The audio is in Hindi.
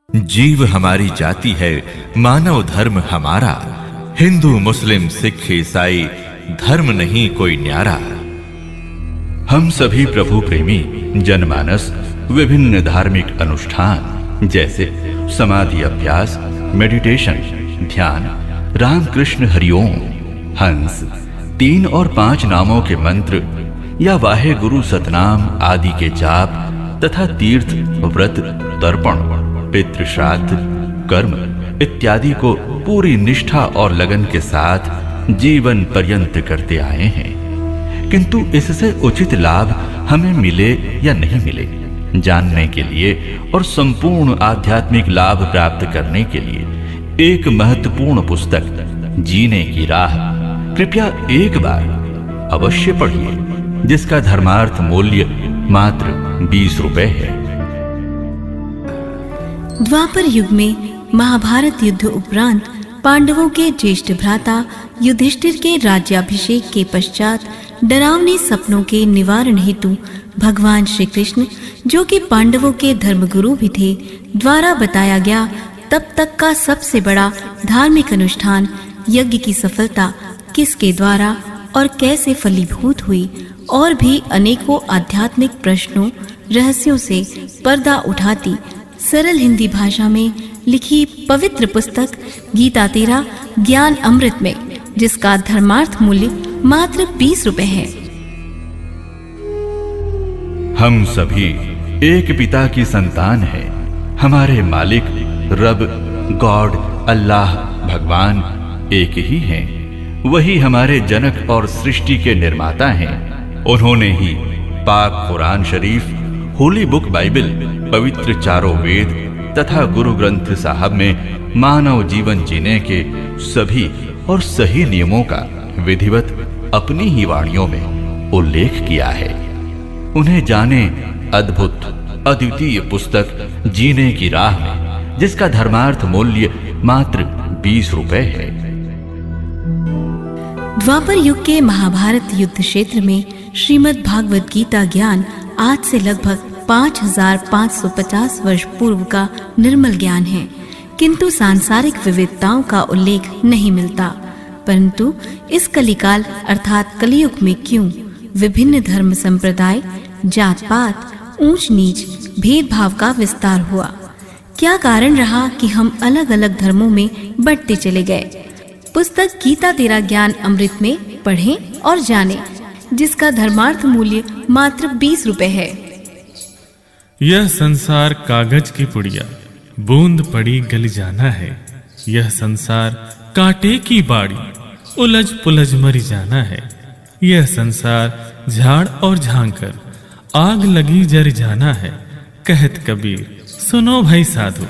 जीव हमारी जाति है, मानव धर्म हमारा। हिंदू मुस्लिम सिख ईसाई धर्म नहीं कोई न्यारा। हम सभी प्रभु प्रेमी जनमानस विभिन्न धार्मिक अनुष्ठान जैसे समाधि अभ्यास, मेडिटेशन, ध्यान, रामकृष्ण हरिओम, हंस, 3 और 5 नामों के मंत्र या वाहे गुरु सतनाम आदि के जाप तथा तीर्थ, व्रत, तर्पण, पितृ श्राद्ध, कर्म इत्यादि को पूरी निष्ठा और लगन के साथ जीवन पर्यंत करते आए हैं। किंतु इससे उचित लाभ हमें मिले या नहीं मिले, जानने के लिए और संपूर्ण आध्यात्मिक लाभ प्राप्त करने के लिए एक महत्वपूर्ण पुस्तक जीने की राह कृपया एक बार अवश्य पढ़िए, जिसका धर्मार्थ मूल्य मात्र 20 रुपए है। द्वापर युग में महाभारत युद्ध उपरांत पांडवों के ज्येष्ठ भ्राता युधिष्ठिर के राज्याभिषेक के पश्चात डरावने सपनों के निवारण हेतु भगवान श्री कृष्ण, जो कि पांडवों के धर्मगुरु भी थे, द्वारा बताया गया तब तक का सबसे बड़ा धार्मिक अनुष्ठान यज्ञ की सफलता किसके द्वारा और कैसे फलीभूत हुई, और भी अनेकों आध्यात्मिक प्रश्नों, रहस्यों से पर्दा उठाती सरल हिंदी भाषा में लिखी पवित्र पुस्तक गीता तेरा ज्ञान अमृत में, जिसका धर्मार्थ मूल्य मात्र 20 रुपए है। हम सभी एक पिता की संतान हैं। हमारे मालिक रब, गॉड, अल्लाह, भगवान एक ही हैं। वही हमारे जनक और सृष्टि के निर्माता हैं। उन्होंने ही पाक कुरान शरीफ, होली बुक बाइबल, पवित्र चारों वेद तथा गुरु ग्रंथ साहब में मानव जीवन जीने के सभी और सही नियमों का विधिवत अपनी ही वाणियों में उल्लेख किया है। उन्हें जाने अद्भुत अद्वितीय पुस्तक जीने की राह में, जिसका धर्मार्थ मूल्य मात्र 20 रुपए है। द्वापर युग के महाभारत युद्ध क्षेत्र में श्रीमद् भागवत गीता ज्ञान आज से लगभग 5550 वर्ष पूर्व का निर्मल ज्ञान है, किंतु सांसारिक विविधताओं का उल्लेख नहीं मिलता। परंतु इस कलिकाल अर्थात कलियुग में क्यों विभिन्न धर्म संप्रदाय, जात पात, ऊंच नीच, भेदभाव का विस्तार हुआ? क्या कारण रहा कि हम अलग अलग धर्मों में बढ़ते चले गए? पुस्तक गीता तेरा ज्ञान अमृत में पढ़ें और जानें, जिसका धर्मार्थ मूल्य मात्र 20 रुपए है। यह संसार कागज की पुड़िया, बूंद पड़ी गल जाना है। यह संसार कांटे की बाड़ी, उलझ पुलझ मर जाना है। यह संसार झाड़ और झांकर, आग लगी जर जाना है। कहत कबीर, सुनो भाई साधु।